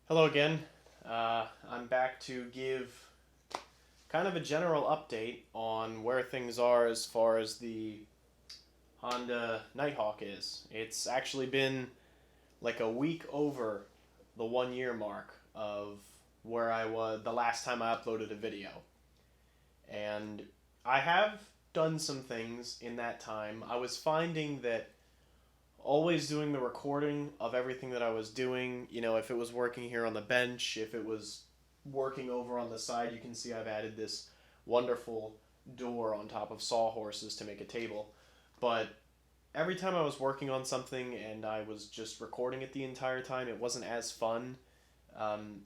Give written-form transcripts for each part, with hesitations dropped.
Hello again. I'm back to give kind of a general update on where things are as far as the Honda Nighthawk is. It's actually been like a week over the 1 year mark of where I was the last time I uploaded a video. And I have done some things in that time. I was finding that always doing the recording of everything that I was doing. If it was working here on the bench, if it was working over on the side, you can see I've added this wonderful door on top of sawhorses to make a table. But every time I was working on something and I was just recording it the entire time, it wasn't as fun.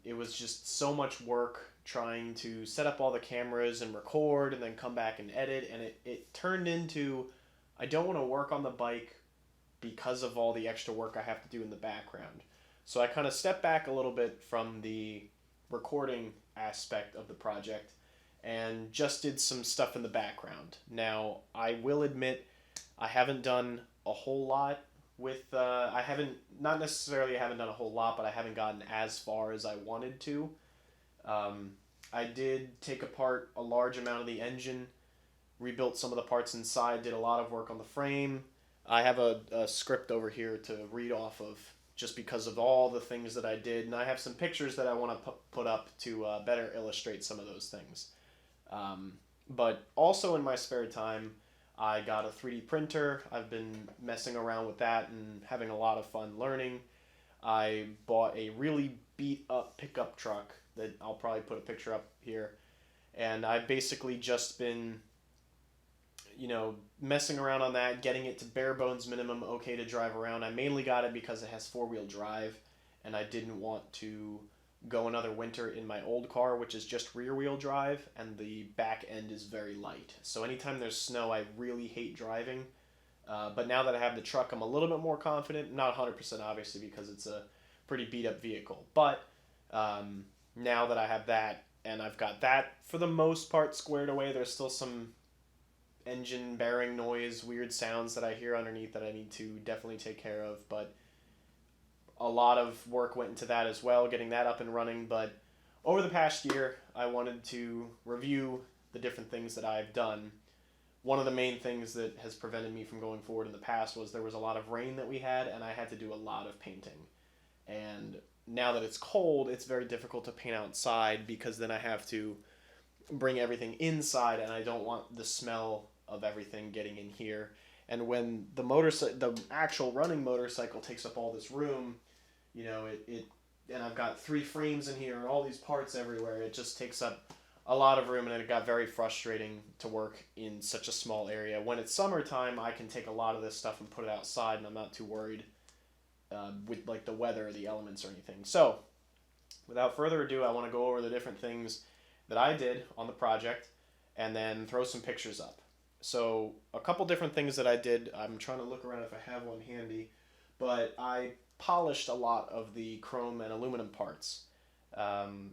It was just so much work trying to set up all the cameras and record and then come back and edit. And it turned into I don't want to work on the bike because of all the extra work I have to do in the background. So I kind of stepped back a little bit from the recording aspect of the project and just did some stuff in the background. Now, I will admit I haven't done a whole lot with I haven't not necessarily haven't done a whole lot, but I haven't gotten as far as I wanted to. Um, I did take apart a large amount of the engine, rebuilt some of the parts inside, did a lot of work on the frame. I have a script over here to read off of just because of all the things that I did, and I have some pictures that I want to put up to better illustrate some of those things. But also in my spare time, I got a 3D printer. I've been messing around with that and having a lot of fun learning. I bought a really beat up pickup truck that I'll probably put a picture up here. And I've basically just been messing around on that, getting it to bare bones minimum, okay to drive around. I mainly got it because it has four-wheel drive, and I didn't want to go another winter in my old car, which is just rear-wheel drive, and the back end is very light. So anytime there's snow, I really hate driving. But now that I have the truck, I'm a little bit more confident. Not 100% obviously because it's a pretty beat-up vehicle. But now that I have that, and I've got that for the most part squared away, there's still some engine bearing noise, weird sounds that I hear underneath that I need to definitely take care of. But a lot of work went into that as well, getting that up and running. But over the past year, I wanted to review the different things that I've done. One of the main things that has prevented me from going forward in the past was there was a lot of rain that we had, and I had to do a lot of painting. And now that it's cold, it's very difficult to paint outside because then I have to bring everything inside, and I don't want the smell of everything getting in here. And when the actual running motorcycle takes up all this room, and I've got three frames in here and all these parts everywhere, it just takes up a lot of room, and it got very frustrating to work in such a small area. When it's summertime, I can take a lot of this stuff and put it outside, and I'm not too worried with like the weather or the elements or anything. So, without further ado, I want to go over the different things that I did on the project and then throw some pictures up. So, a couple different things that I did. I'm trying to look around if I have one handy, but I polished a lot of the chrome and aluminum parts. Um,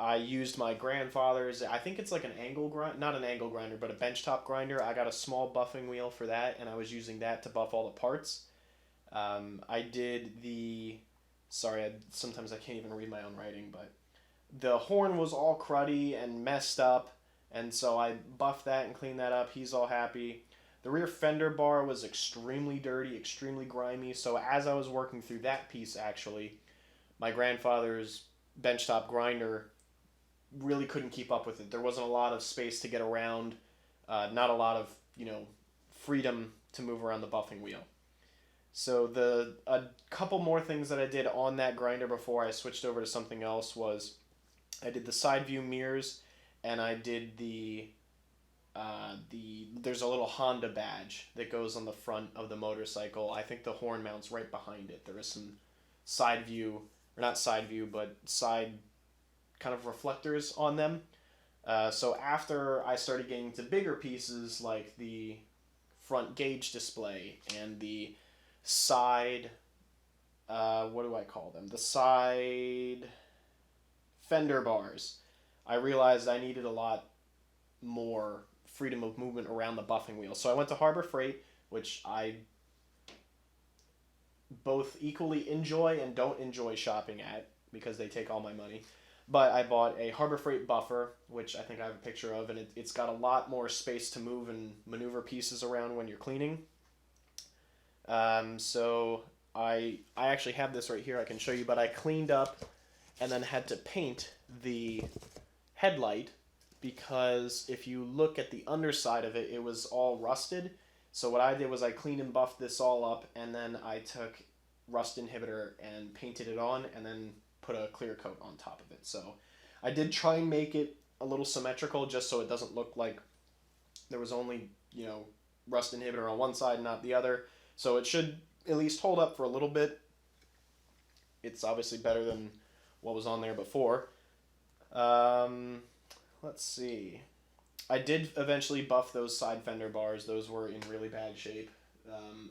I used my grandfather's, I think it's like an angle grind, not an angle grinder, but a benchtop grinder. I got a small buffing wheel for that, and I was using that to buff all the parts. I did sorry, sometimes I can't even read my own writing, but the horn was all cruddy and messed up, and so I buffed that and cleaned that up. He's all happy. The rear fender bar was extremely dirty, extremely grimy, so as I was working through that piece, actually, my grandfather's benchtop grinder really couldn't keep up with it. There wasn't a lot of space to get around, not a lot of, freedom to move around the buffing wheel. So a couple more things that I did on that grinder before I switched over to something else was I did the side view mirrors, and I did there's a little Honda badge that goes on the front of the motorcycle. I think the horn mounts right behind it. There is some side view, or not side view, but side kind of reflectors on them. So after I started getting to bigger pieces like the front gauge display and the side, what do I call them? The side Fender Bars. I realized I needed a lot more freedom of movement around the buffing wheel. So I went to Harbor Freight, which I both equally enjoy and don't enjoy shopping at. because they take all my money. But I bought a Harbor Freight buffer, which I think I have a picture of, and it's got a lot more space to move and maneuver pieces around when you're cleaning. So I actually have this right here. I can show you, but I cleaned up and then had to paint the headlight because if you look at the underside of it, it was all rusted. So what I did was I cleaned and buffed this all up, and then I took rust inhibitor and painted it on, and then put a clear coat on top of it. So I did try and make it a little symmetrical just so it doesn't look like there was only, rust inhibitor on one side and not the other. So it should at least hold up for a little bit. It's obviously better than what was on there before. Let's see. I did eventually buff those side fender bars. Those were in really bad shape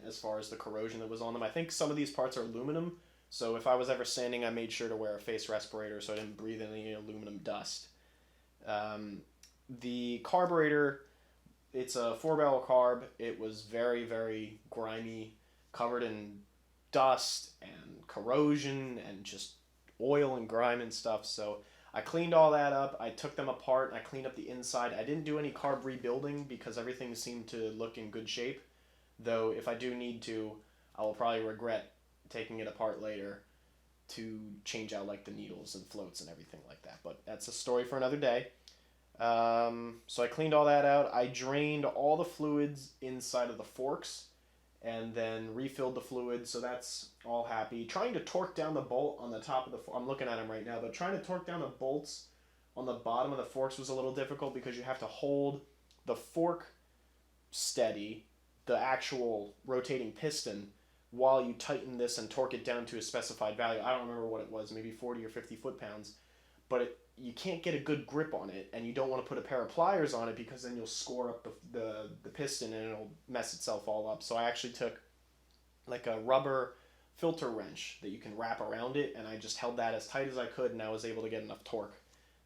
as far as the corrosion that was on them. I think some of these parts are aluminum, so if I was ever sanding, I made sure to wear a face respirator so I didn't breathe any aluminum dust. The carburetor, it's a 4-barrel carb. It was very, very grimy, covered in dust and corrosion and just oil and grime and stuff. So I cleaned all that up. I took them apart and I cleaned up the inside. I didn't do any carb rebuilding because everything seemed to look in good shape. Though if I do need to, I will probably regret taking it apart later to change out like the needles and floats and everything like that. But that's a story for another day. So I cleaned all that out. I drained all the fluids inside of the forks and then refilled the fluid, so that's all happy. Trying to torque down the bolt on the top of the I'm looking at them right now, but trying to torque down the bolts on the bottom of the forks was a little difficult because you have to hold the fork steady, the actual rotating piston, while you tighten this and torque it down to a specified value. I don't remember what it was, maybe 40 or 50 foot-pounds, but you can't get a good grip on it, and you don't want to put a pair of pliers on it because then you'll score up the piston and it'll mess itself all up. So I actually took like a rubber filter wrench that you can wrap around it, and I just held that as tight as I could, and I was able to get enough torque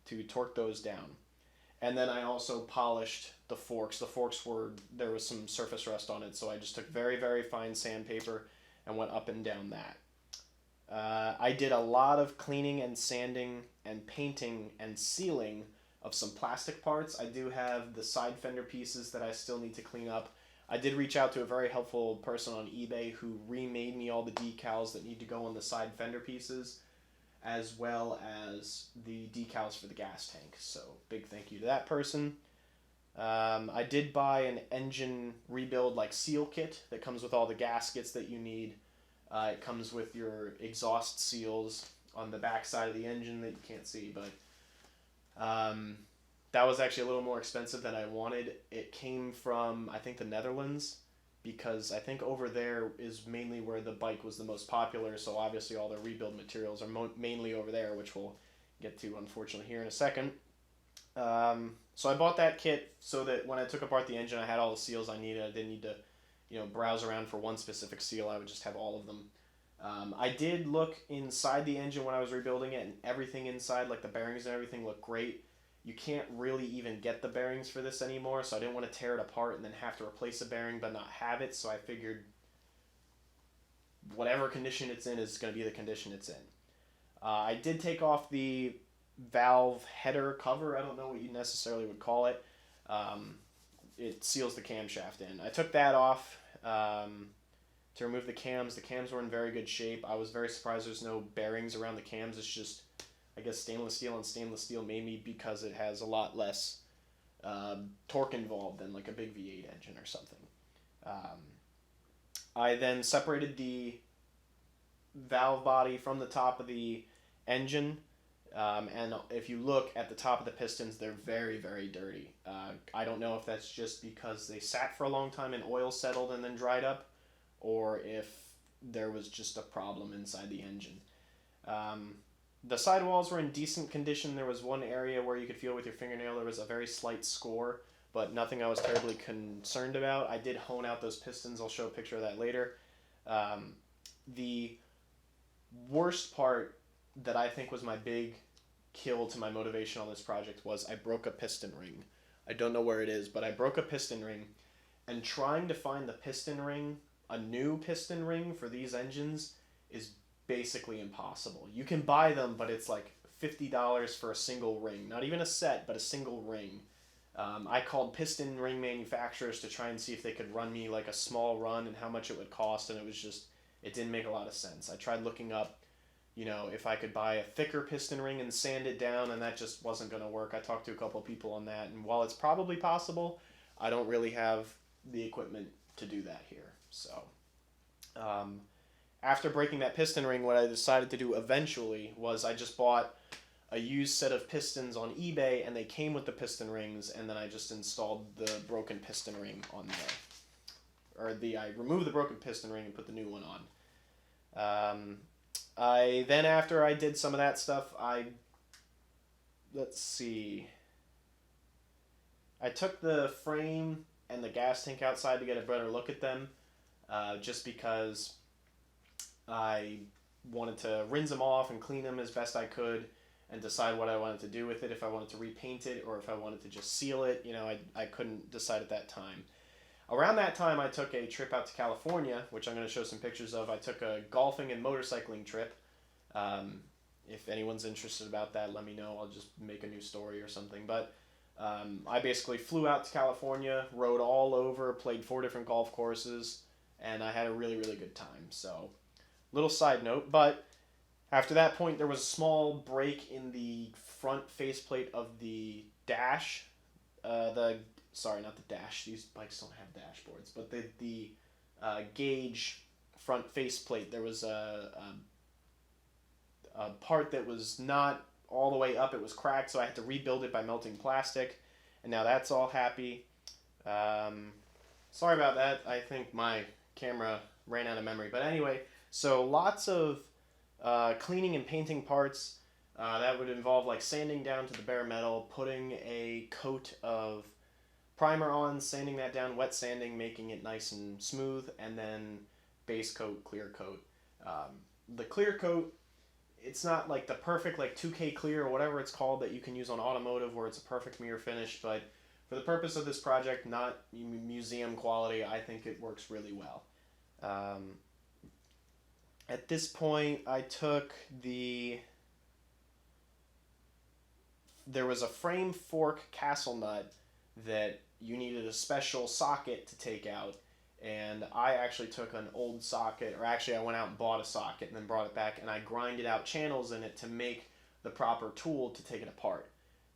to torque those down. And then I also polished the forks. The forks there was some surface rust on it, so I just took very, very fine sandpaper and went up and down that. I did a lot of cleaning and sanding and painting and sealing of some plastic parts. I do have the side fender pieces that I still need to clean up. I did reach out to a very helpful person on eBay who remade me all the decals that need to go on the side fender pieces, as well as the decals for the gas tank. So big thank you to that person. I did buy an engine rebuild seal kit that comes with all the gaskets that you need. It comes with your exhaust seals on the back side of the engine that you can't see, but that was actually a little more expensive than I wanted. It came from, I think, the Netherlands, because I think over there is mainly where the bike was the most popular, so obviously all the rebuild materials are mainly over there, which we'll get to, unfortunately, here in a second. So I bought that kit so that when I took apart the engine, I had all the seals I needed. I didn't need to browse around for one specific seal. I would just have all of them. I did look inside the engine when I was rebuilding it, and everything inside, like the bearings and everything, looked great. You can't really even get the bearings for this anymore, so I didn't want to tear it apart and then have to replace a bearing but not have it, so I figured whatever condition it's in is going to be the condition it's in. I did take off the valve header cover. I don't know what you necessarily would call it. It seals the camshaft in. I took that off to remove the cams. The cams were in very good shape. I was very surprised there's no bearings around the cams. It's just, I guess, stainless steel, and stainless steel maybe because it has a lot less torque involved than like a big V8 engine or something. I then separated the valve body from the top of the engine. And if you look at the top of the pistons, they're very, very dirty. I don't know if that's just because they sat for a long time and oil settled and then dried up, or if there was just a problem inside the engine. The sidewalls were in decent condition. There was one area where you could feel with your fingernail there was a very slight score, but nothing I was terribly concerned about. I did hone out those pistons. I'll show a picture of that later. The worst part that I think was my big kill to my motivation on this project was I broke a piston ring. I don't know where it is, but I broke a piston ring, and trying to find the piston ring, a new piston ring for these engines, is basically impossible. You can buy them, but it's like $50 for a single ring. Not even a set, but a single ring. I called piston ring manufacturers to try and see if they could run me like a small run and how much it would cost, and it didn't make a lot of sense. I tried looking up, if I could buy a thicker piston ring and sand it down, and that just wasn't going to work. I talked to a couple of people on that, and while it's probably possible, I don't really have the equipment to do that here. So, after breaking that piston ring, what I decided to do eventually was I just bought a used set of pistons on eBay, and they came with the piston rings, and then I just installed the broken piston ring on there. I removed the broken piston ring and put the new one on. After I did some of that stuff, let's see. I took the frame and the gas tank outside to get a better look at them, just because I wanted to rinse them off and clean them as best I could and decide what I wanted to do with it, if I wanted to repaint it or if I wanted to just seal it. I couldn't decide at that time. Around that time, I took a trip out to California, which I'm going to show some pictures of. I took a golfing and motorcycling trip. If anyone's interested about that, let me know. I'll just make a new story or something. But I basically flew out to California, rode all over, played 4 different golf courses, and I had a really, really good time. So, little side note, but after that point, there was a small break in the front faceplate of the dash. Sorry, not the dash. These bikes don't have dashboards, but the gauge front faceplate. There was a part that was not all the way up. It was cracked, so I had to rebuild it by melting plastic, and now that's all happy. Sorry about that. I think my camera ran out of memory, but anyway, so lots of cleaning and painting parts. That would involve like sanding down to the bare metal, putting a coat of primer on, sanding that down, wet sanding, making it nice and smooth, and then base coat, clear coat. The clear coat, it's not like the perfect like 2K clear or whatever it's called that you can use on automotive where it's a perfect mirror finish, but for the purpose of this project, not museum quality, I think it works really well. At this point, I took there was a frame fork castle nut that you needed a special socket to take out, and I actually took an old socket, or actually I went out and bought a socket and then brought it back, and I grinded out channels in it to make the proper tool to take it apart.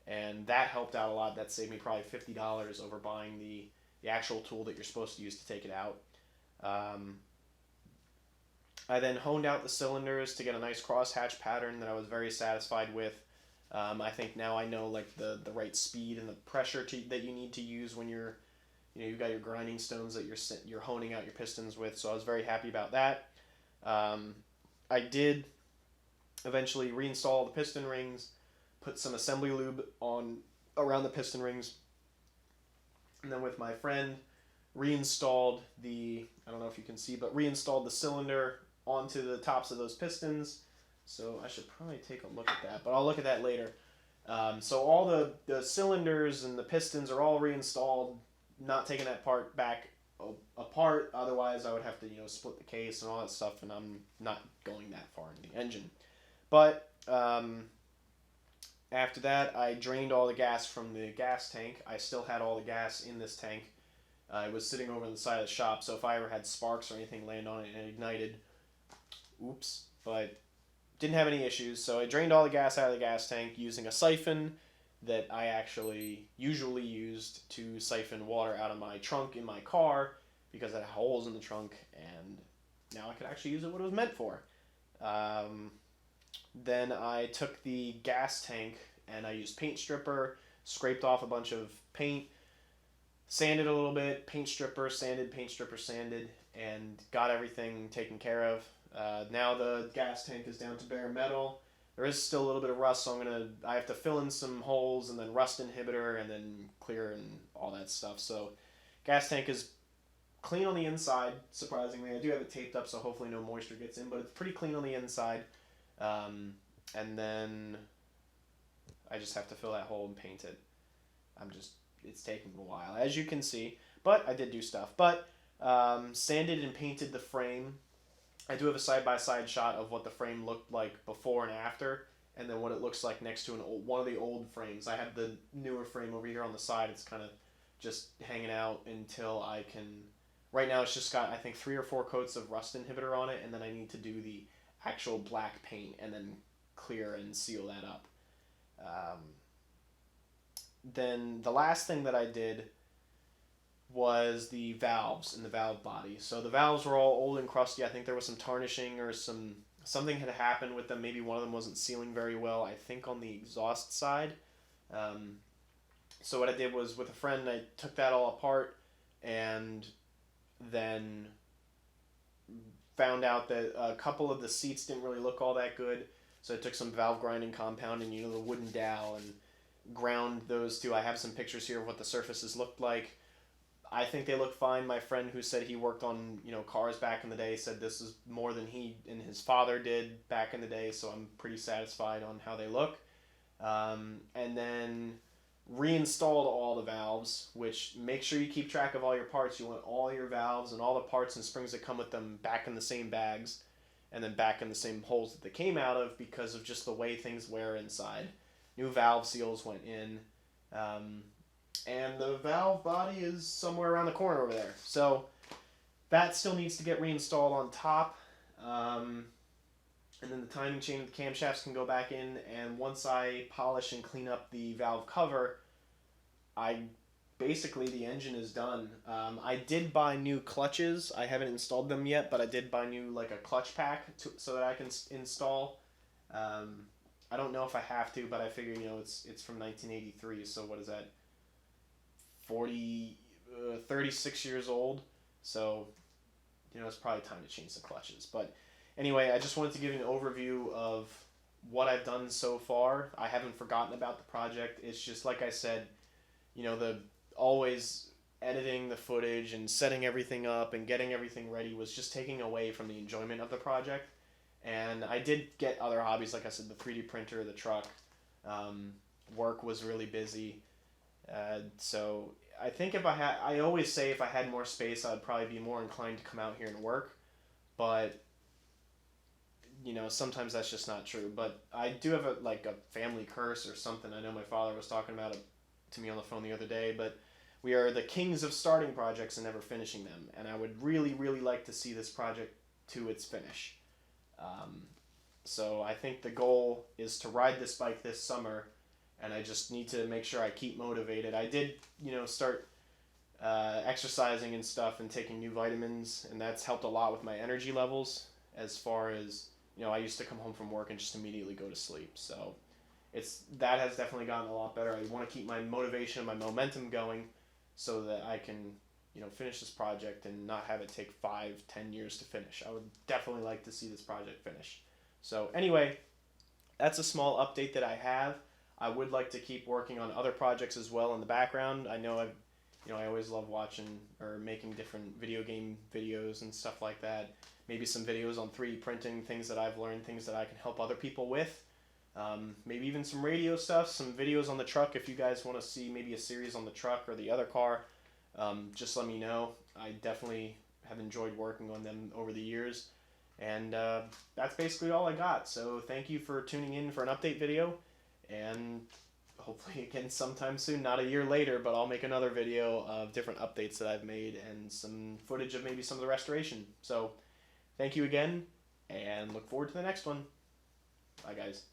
And that helped out a lot. That saved me probably $50 over buying the actual tool that you're supposed to use to take it out. I then honed out the cylinders to get a nice crosshatch pattern that I was very satisfied with. I think now I know like the right speed and the pressure that you need to use when you've got your grinding stones that you're honing out your pistons with. So I was very happy about that. I did eventually reinstall the piston rings, put some assembly lube on around the piston rings, and then with my friend reinstalled I don't know if you can see, but reinstalled the cylinder onto the tops of those pistons. So I should probably take a look at that, but I'll look at that later. So all the cylinders and the pistons are all reinstalled, not taking that part back apart. Otherwise, I would have to split the case and all that stuff, and I'm not going that far into the engine. But after that, I drained all the gas from the gas tank. I still had all the gas in this tank. It was sitting over on the side of the shop, so if I ever had sparks or anything land on it and it ignited, oops, but didn't have any issues. So I drained all the gas out of the gas tank using a siphon that I actually usually used to siphon water out of my trunk in my car because it had holes in the trunk, and now I could actually use it what it was meant for. Then I took the gas tank and I used paint stripper, scraped off a bunch of paint, sanded a little bit, paint stripper sanded, and got everything taken care of. Now the gas tank is down to bare metal. There is still a little bit of rust, so I have to fill in some holes and then rust inhibitor and then clear and all that stuff. So gas tank is clean on the inside, surprisingly. I do have it taped up, so hopefully no moisture gets in, but it's pretty clean on the inside. And then I just have to fill that hole and paint it. It's taking a while, as you can see, but I did do stuff. But sanded and painted the frame. I do have a side-by-side shot of what the frame looked like before and after, and then what it looks like next to one of the old frames. I have the newer frame over here on the side. It's kind of just hanging out until I can. Right now, it's just got, I think, 3 or 4 coats of rust inhibitor on it, and then I need to do the actual black paint and then clear and seal that up. Then the last thing that I did was the valves in the valve body. So the valves were all old and crusty. I think there was some tarnishing or something had happened with them. Maybe one of them wasn't sealing very well, I think on the exhaust side. So what I did was, with a friend, I took that all apart and then found out that a couple of the seats didn't really look all that good. So I took some valve grinding compound and, the wooden dowel, and ground those two. I have some pictures here of what the surfaces looked like. I think they look fine. My friend, who said he worked on, cars back in the day, said this is more than he and his father did back in the day, so I'm pretty satisfied on how they look. And then reinstalled all the valves, which, make sure you keep track of all your parts. You want all your valves and all the parts and springs that come with them back in the same bags and then back in the same holes that they came out of, because of just the way things wear inside. New valve seals went in. And the valve body is somewhere around the corner over there. So that still needs to get reinstalled on top. And then the timing chain of the camshafts can go back in. And once I polish and clean up the valve cover, basically the engine is done. I did buy new clutches. I haven't installed them yet, but I did buy a clutch pack so that I can install. I don't know if I have to, but I figure, it's from 1983, so what is that? 36 years old, so it's probably time to change the clutches. But anyway, I just wanted to give you an overview of what I've done so far. I haven't forgotten about the project. It's just, like I said, the always editing the footage and setting everything up and getting everything ready was just taking away from the enjoyment of the project. And I did get other hobbies, like I said, the 3D printer, the truck. Work was really busy. So I think I always say if I had more space, I'd probably be more inclined to come out here and work. But, sometimes that's just not true. But I do have a family curse or something. I know my father was talking about it to me on the phone the other day, but we are the kings of starting projects and never finishing them. And I would really, really like to see this project to its finish. So I think the goal is to ride this bike this summer, and I just need to make sure I keep motivated. I did, start exercising and stuff and taking new vitamins, and that's helped a lot with my energy levels, as far as, I used to come home from work and just immediately go to sleep. So that has definitely gotten a lot better. I want to keep my motivation and my momentum going so that I can, finish this project and not have it take 5-10 years to finish. I would definitely like to see this project finish. So anyway, that's a small update that I have. I would like to keep working on other projects as well in the background. I know I always love watching or making different video game videos and stuff like that. Maybe some videos on 3D printing, things that I've learned, things that I can help other people with. Maybe even some radio stuff, some videos on the truck. If you guys want to see maybe a series on the truck or the other car, just let me know. I definitely have enjoyed working on them over the years. And that's basically all I got. So thank you for tuning in for an update video. And hopefully again sometime soon, not a year later, but I'll make another video of different updates that I've made and some footage of maybe some of the restoration. So thank you again, and look forward to the next one. Bye, guys.